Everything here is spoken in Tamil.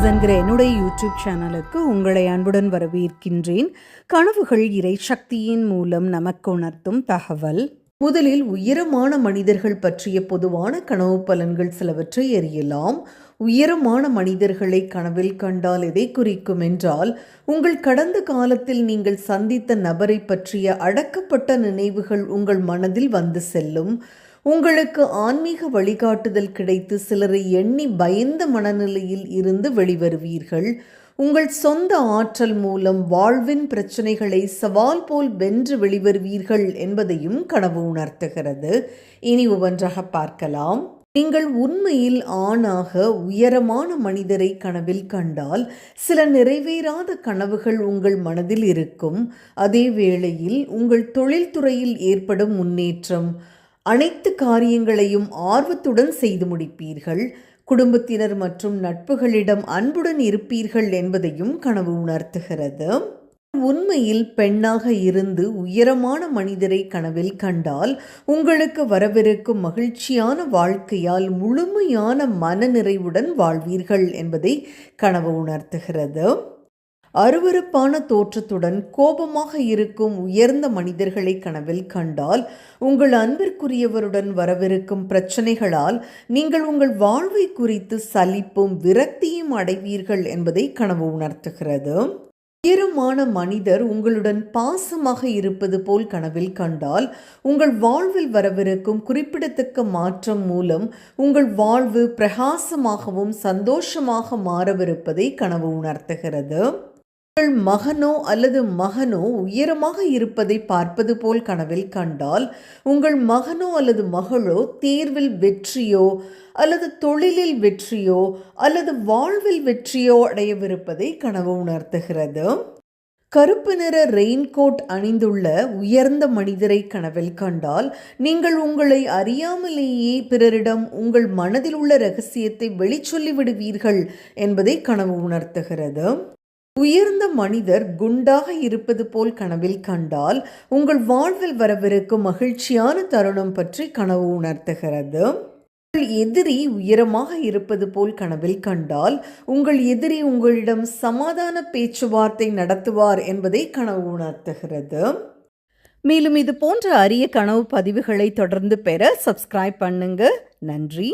டாக்ஸ் என்கிற என்னுடைய யூடியூப் சேனலுக்கு உங்களை அன்புடன் வரவேற்கின்றேன். கனவுகள் இறை சக்தியின் மூலம் நமக்கு உணர்த்தும் தகவல். முதலில் உயரமான மனிதர்கள் பற்றிய பொதுவான கனவு பலன்கள் சிலவற்றை அறியலாம். உயரமான மனிதர்களை கனவில் கண்டால் எதை குறிக்கும் என்றால், உங்கள் கடந்த காலத்தில் நீங்கள் சந்தித்த நபரை பற்றிய அடக்கப்பட்ட நினைவுகள் உங்கள் மனதில் வந்து செல்லும். உங்களுக்கு ஆன்மீக வழிகாட்டுதல் கிடைத்து சிலரை எண்ணி பயந்த மனநிலையில் இருந்து வெளிவருவீர்கள். உங்கள் சொந்த ஆற்றல் மூலம் வாழ்வின் பிரச்சனைகளை சவால் போல் வென்று வெளிவருவீர்கள் என்பதையும் கனவு உணர்த்துகிறது. இனி ஒவ்வொன்றாக பார்க்கலாம். நீங்கள் உண்மையில் ஆணாக உயரமான மனிதரை கனவில் கண்டால் சில நிறைவேறாத கனவுகள் உங்கள் மனதில் இருக்கும். அதே வேளையில் உங்கள் தொழில்துறையில் ஏற்படும் முன்னேற்றம், அனைத்து காரியங்களையும் ஆர்வத்துடன் செய்து முடிப்பீர்கள். குடும்பத்தினர் மற்றும் நட்புகளிடம் அன்புடன் இருப்பீர்கள் என்பதையும் கனவு உணர்த்துகிறது. உண்மையில் பெண்ணாக இருந்து உயரமான மனிதரை கனவில் கண்டால் உங்களுக்கு வரவிருக்கும் மகிழ்ச்சியான வாழ்க்கையால் முழுமையான மனநிறைவுடன் வாழ்வீர்கள் என்பதை கனவு உணர்த்துகிறது. அருவருப்பான தோற்றத்துடன் கோபமாக இருக்கும் உயர்ந்த மனிதர்களை கனவில் கண்டால் உங்கள் அன்பிற்குரியவருடன் வரவிருக்கும் பிரச்சனைகளால் நீங்கள் உங்கள் வாழ்வை குறித்து சலிப்பும் விரக்தியும் அடைவீர்கள் என்பதை கனவு உணர்த்துகிறது. உயரமான மனிதர் உங்களுடன் பாசமாக இருப்பது போல் கனவில் கண்டால் உங்கள் வாழ்வில் வரவிருக்கும் குறிப்பிடத்தக்க மாற்றம் மூலம் உங்கள் வாழ்வு பிரகாசமாகவும் சந்தோஷமாக மாறவிருப்பதை கனவு உணர்த்துகிறது. உங்கள் மகனோ அல்லது மகனோ உயரமாக இருப்பதை பார்ப்பது போல் கனவில் கண்டால் உங்கள் மகனோ அல்லது மகளோ தேர்வில் வெற்றியோ அல்லது தொழிலில் வெற்றியோ அல்லது வாழ்வில் வெற்றியோ அடையவிருப்பதை கனவு உணர்த்துகிறது. கருப்பு நிற ரெயின்கோட் அணிந்துள்ள உயர்ந்த மனிதரை கனவில் கண்டால் நீங்கள் உங்களை அறியாமலேயே பிறரிடம் உங்கள் மனதில் உள்ள இரகசியத்தை வெளிச்சொல்லி விடுவீர்கள் என்பதை கனவு உணர்த்துகிறது. உயர்ந்த மனிதர் குண்டாக இருப்பது போல் கனவில் கண்டால் உங்கள் வாழ்வில் வரவிருக்கும் மகிழ்ச்சியான தருணம் பற்றி கனவு உணர்த்துகிறது. உங்கள் எதிரி உயரமாக இருப்பது போல் கனவில் கண்டால் உங்கள் எதிரி உங்களிடம் சமாதான பேச்சுவார்த்தை நடத்துவார் என்பதை கனவு உணர்த்துகிறது. மேலும் இது போன்ற அரிய கனவு பதிவுகளை தொடர்ந்து பெற சப்ஸ்கிரைப் பண்ணுங்க. நன்றி.